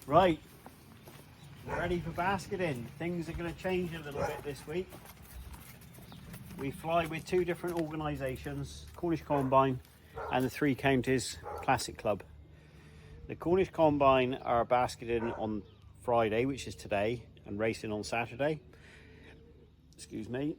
Right, ready for basketing. Things are going to change a little bit this week. We fly with two different organisations, Cornish Combine and the Three Counties Classic Club. The Cornish Combine are basketing on Friday, which is today, and racing on Saturday. Excuse me.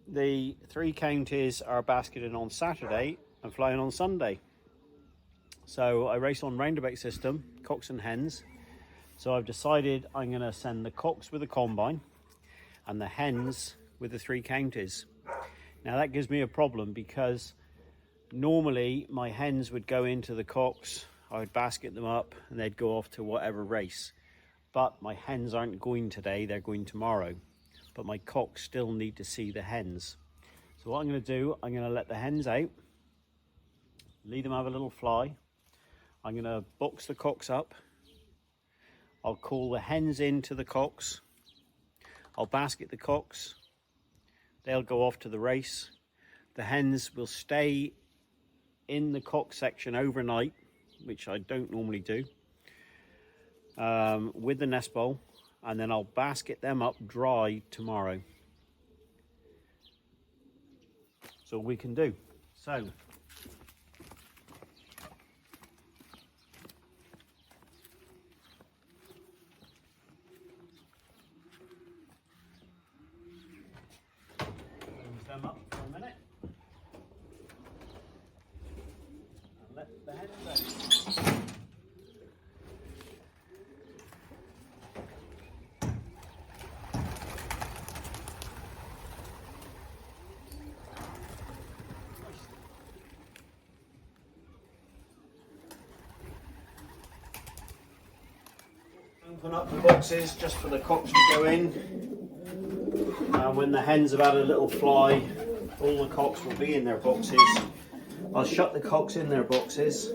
The Three Counties are basketing on Saturday and flying on Sunday. So I race on roundabout system, cocks and hens. So I've decided I'm going to send the cocks with the combine and the hens with the Three Counties. Now that gives me a problem because normally my hens would go into the cocks, I would basket them up and they'd go off to whatever race. But my hens aren't going today, they're going tomorrow. But my cocks still need to see the hens. So what I'm going to do, I'm going to let the hens out, lead them have a little fly. I'm going to box the cocks up. I'll call the hens into the cocks. I'll basket the cocks. They'll go off to the race. The hens will stay in the cock section overnight, which I don't normally do, with the nest bowl, and then I'll basket them up dry tomorrow. That's all we can do. So them up for a minute and let the hens out. Open up the boxes just for the cocks to go in. When the hens have had a little fly, all the cocks will be in their boxes. I'll shut the cocks in their boxes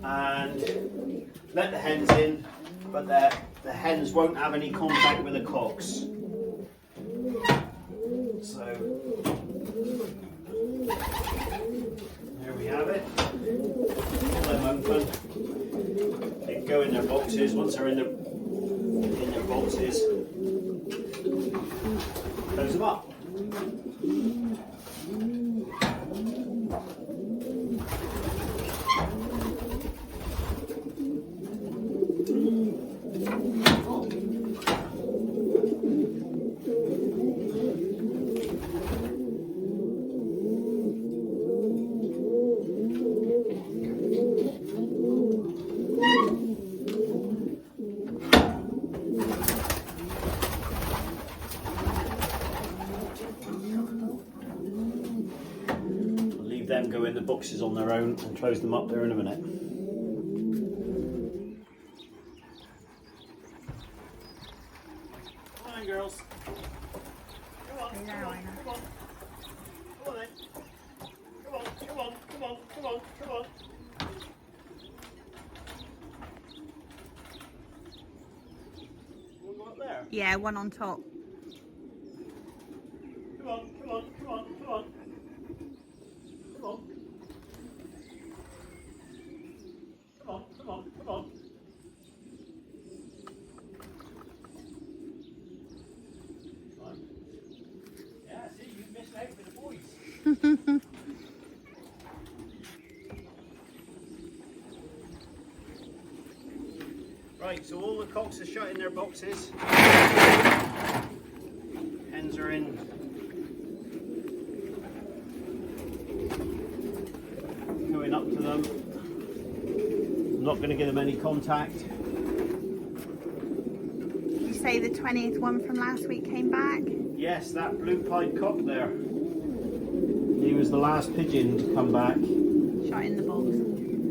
and let the hens in, but the hens won't have any contact with the cocks. So there we have it. Pull them open. They can go in their boxes. Once they're in their boxes, close them up. Them go in the boxes on their own and close them up there in a minute. Come on, girls. Come on, come on, come on. Come on then. Come on, come on, come on, come on, come on. One go up there? Yeah, one on top. Come on, come on, come on, come on. Come on. Come on, come on, come on. Right. Yeah, see, you missed out for the boys. Right, so all the cocks are shut in their boxes. Hens are in. Going up to them. I'm not going to give them any contact. Did you say the 20th one from last week came back? Yes, that blue-pied cock there. He was the last pigeon to come back. Shot in the box.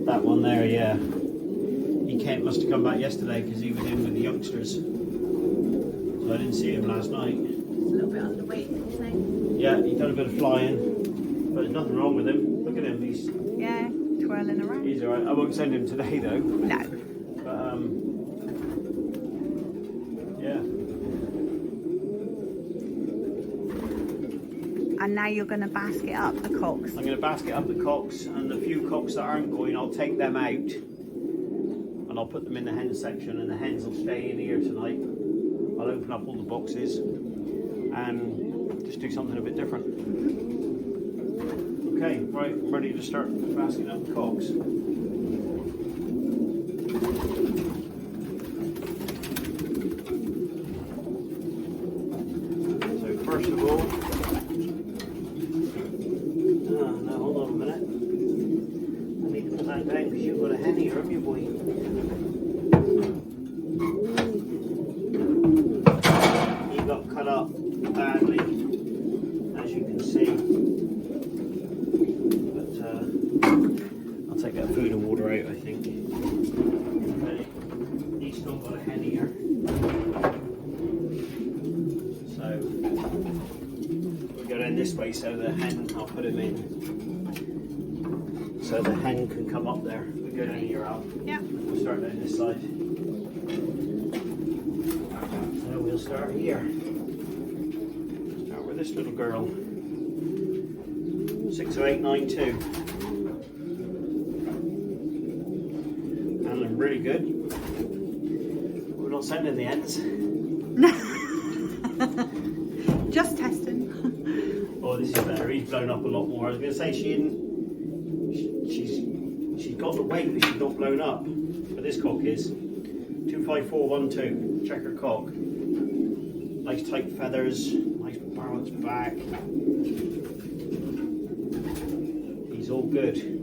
That one there, yeah. He must have come back yesterday because he was in with the youngsters. So I didn't see him last night. Just a little bit underweight, isn't he? Yeah, he done a bit of flying, but there's nothing wrong with him. Look at him, he's twirling around. He's alright. I won't send him today though. No. But yeah. And now you're going to basket up the cocks. I'm going to basket up the cocks, and the few cocks that aren't going, I'll take them out and I'll put them in the hen section, and the hens will stay in here tonight. I'll open up all the boxes and just do something a bit different. Okay, right, I'm ready to start basketing up the cocks. So first of all, no, hold on a minute. I need to put that down because you've got a hen here, haven't you, boy? He got cut up badly, as you can see. But I'll take that food and water out, I think. Okay. He's still got a hen here. So we'll go down this way so the hen, I'll put him in. So the hen can come up there. We go down here, Al. Yeah. We'll start down this side. So we'll start here. Start with this little girl. 60892. Handling really good. We're not sending the ends. Just testing. Oh, this is better. He's blown up a lot more. I was going to say she's got the weight, but she's not blown up. But this cock is 25412. Checker cock. Nice tight feathers. Nice balanced back. He's all good.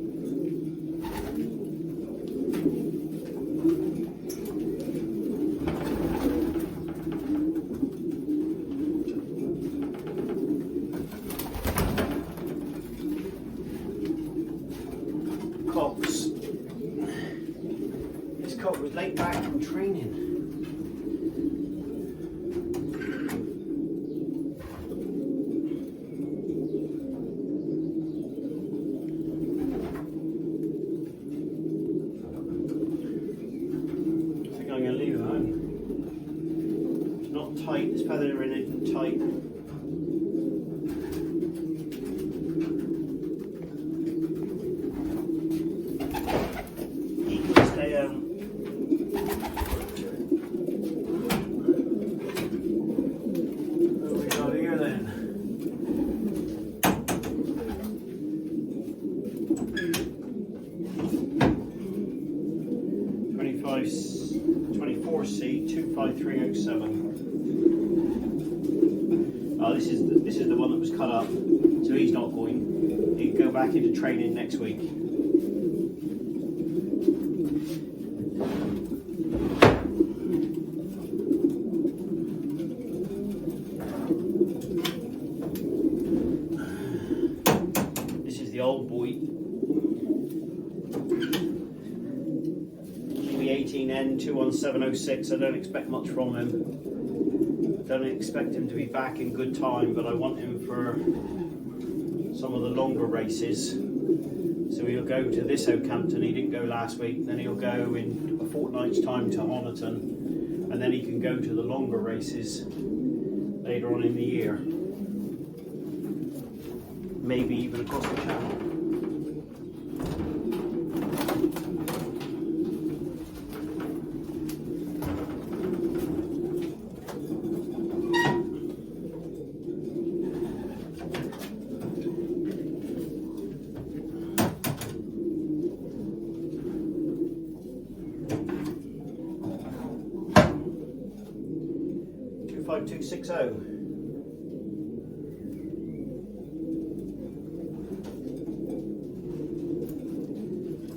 Cocks. This cock was laid back from training. I think I'm going to leave him home. It's not tight, this feather in it isn't tight. This is the one that was cut up, so he's not going. He can go back into training next week. This is the old boy. Kiwi18N 21706. I don't expect much from him. Don't expect him to be back in good time, but I want him for some of the longer races. So he'll go to this Okehampton, he didn't go last week, then he'll go in a fortnight's time to Honiton, and then he can go to the longer races later on in the year. Maybe even across the channel. 25260.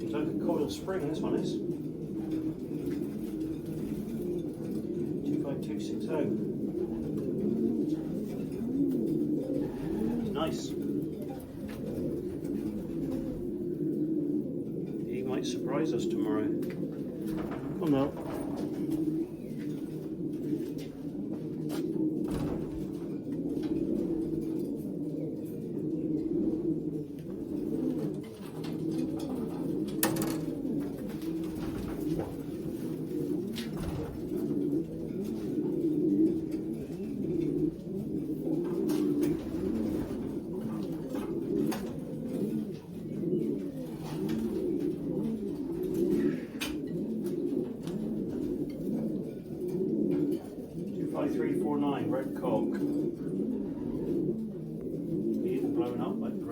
It's like a coiled spring, this one is. 25260. It's nice. He might surprise us tomorrow. Oh no.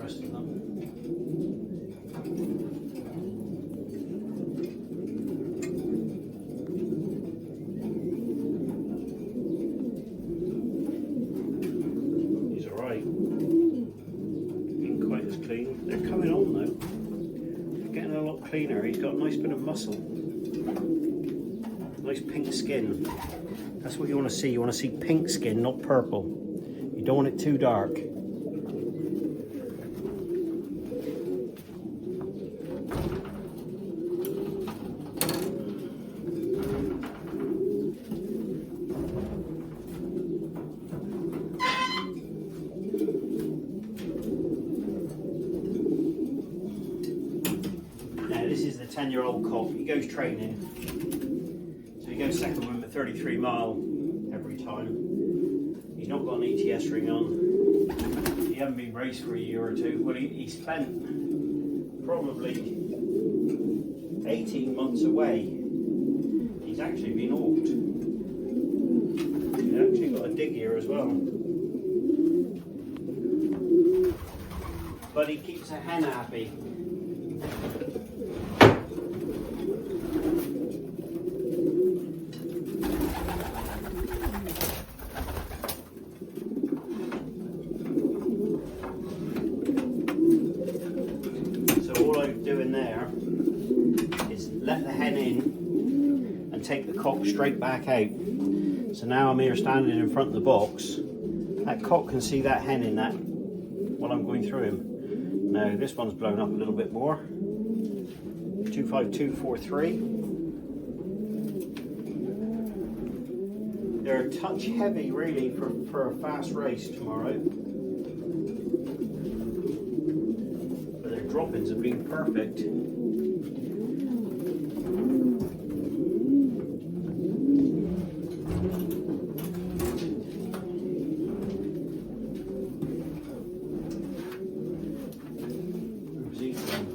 rest of them. He's alright. Ain't quite as clean. They're coming on though. They're getting a lot cleaner. He's got a nice bit of muscle. Nice pink skin. That's what you want to see. You want to see pink skin, not purple. You don't want it too dark. Now this is the 10-year-old cock. He goes training. So he goes second win at 33 mile every time. He's not got an ETS ring on. He hasn't been raced for a year or two. Well, he spent probably 18 months away. He's actually been hawked. He's actually got a dig here as well. But he keeps a hen happy. Doing there is let the hen in and take the cock straight back out. So now I'm here standing in front of the box. That cock can see that hen in that while I'm going through him. Now this one's blown up a little bit more. 25243. They're a touch heavy really for a fast race tomorrow. Droppings have been perfect. Where's he from?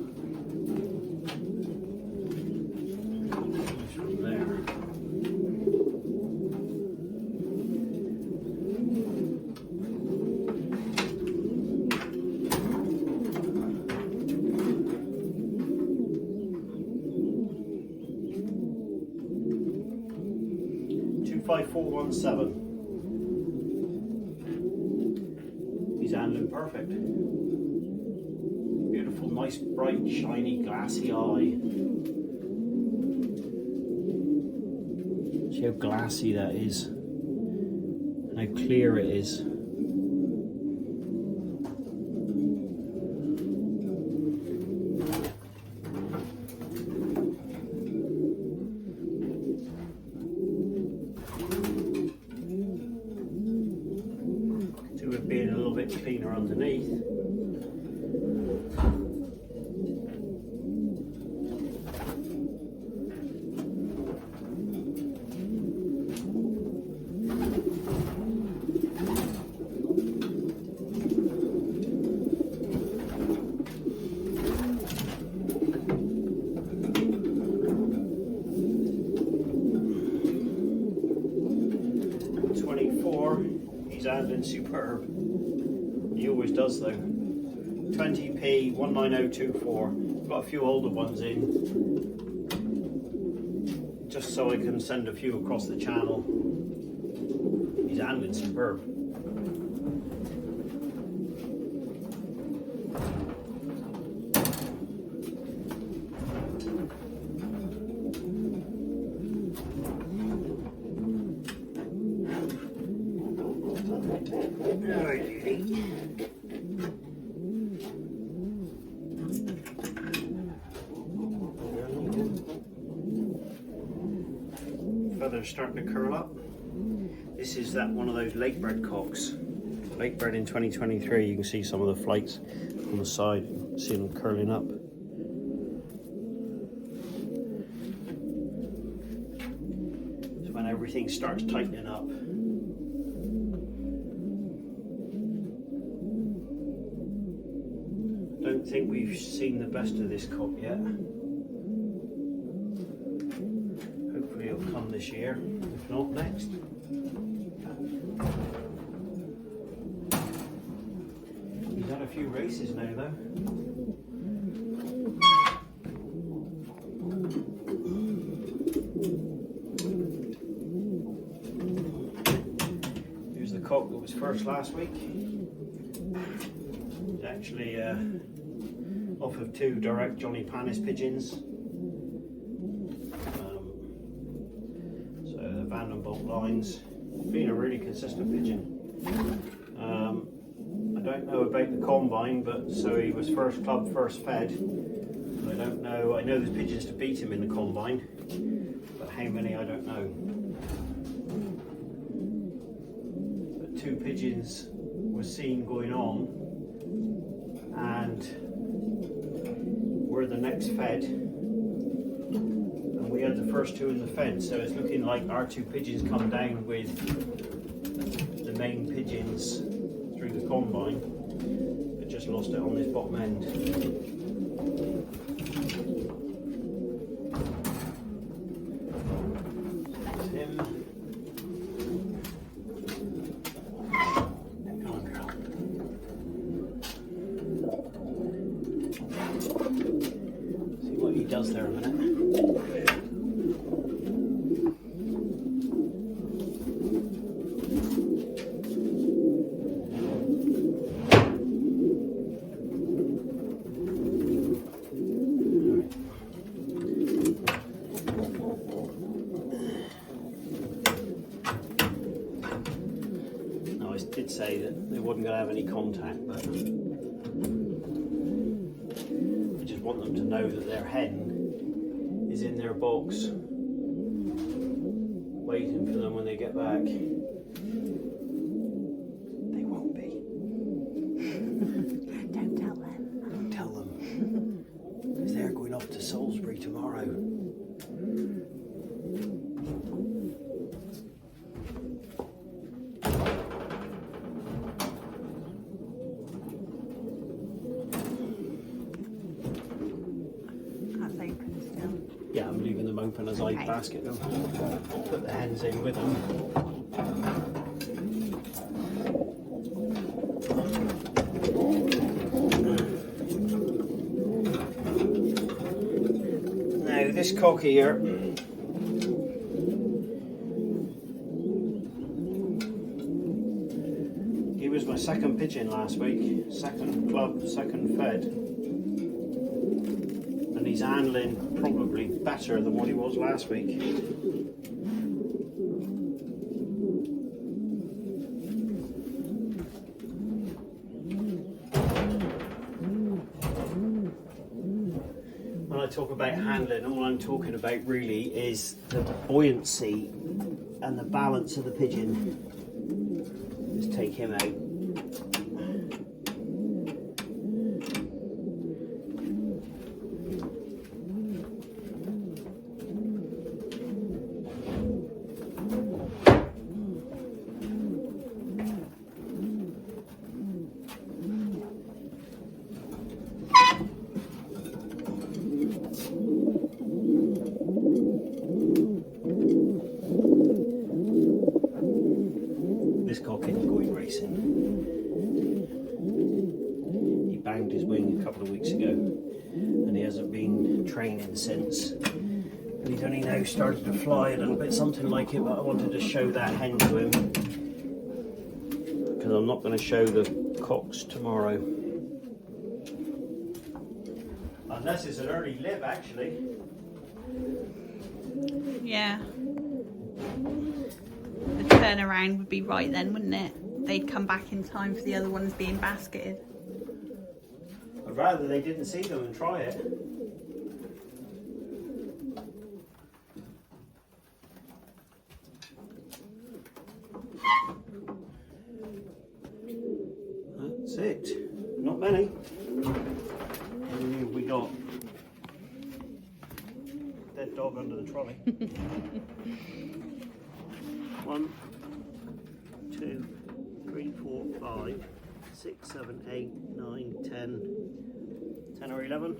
He's from there. Five, 4, 1, 7. He's handling perfect. Beautiful, nice, bright, shiny, glassy eye. See how glassy that is, and how clear it is. With being a little bit cleaner underneath. He's handling superb. He always does though. 20p 19024. Got a few older ones in, just so I can send a few across the channel. He's handling superb. Feathers starting to curl up. This is one of those lakebred cocks. Lakebred in 2023. You can see some of the flakes on the side. See them curling up. So when everything starts tightening up. Don't think we've seen the best of this cock yet. Hopefully it'll come this year, if not next. He's had a few races now though. Here's the cock that was first last week. It's actually off of 2 direct Johnny Panis pigeons. So the Vandenbolt lines. Been a really consistent pigeon. I don't know about the combine, but so he was first club, first fed. I don't know. I know there's pigeons to beat him in the combine, but how many I don't know. But 2 pigeons were seen going on, and we're the next fed, and we had the first 2 in the fed. So it's looking like our 2 pigeons come down with the main pigeons through the combine, but just lost it on this bottom end. That's him. Come on, girl. See what he does there a minute. Did say that they wasn't going to have any contact, but I just want them to know that their hen is in their box waiting for them when they get back. They won't be. Don't tell them. Don't tell them, because they're going off to Salisbury tomorrow. Yeah, I'm leaving them open as I basket them. Put the hens in with them. Now this cock here, he was my second pigeon last week, second club, second fed. And he's handling probably better than what he was last week. When I talk about handling, all I'm talking about really is the buoyancy and the balance of the pigeon. Just take him out. This cock isn't going racing. He banged his wing a couple of weeks ago and he hasn't been training since. And he's only now started to fly a little bit, something like it, but I wanted to show that hen to him because I'm not going to show the cocks tomorrow. Unless it's an early live, actually. Yeah. The turnaround would be right then, wouldn't it? They'd come back in time for the other ones being basketed. I'd rather they didn't see them and try it. That's it. Not many. How many have we got? Dead dog under the trolley. 1, 2, 3, 4, 5, 6, 7, 8, 9, 10. 10 or 11.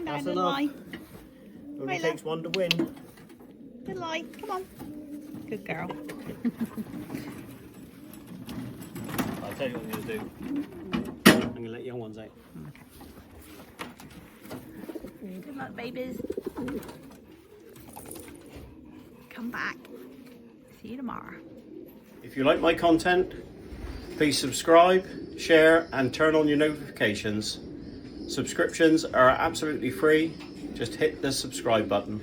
That's enough. Only takes one to win. Good lie. Come on. Good girl. tell you what I'm going to do. I'm going to let young ones out. Good luck, babies. Come back. See you tomorrow. If you like my content, please subscribe, share, and turn on your notifications. Subscriptions are absolutely free. Just hit the subscribe button.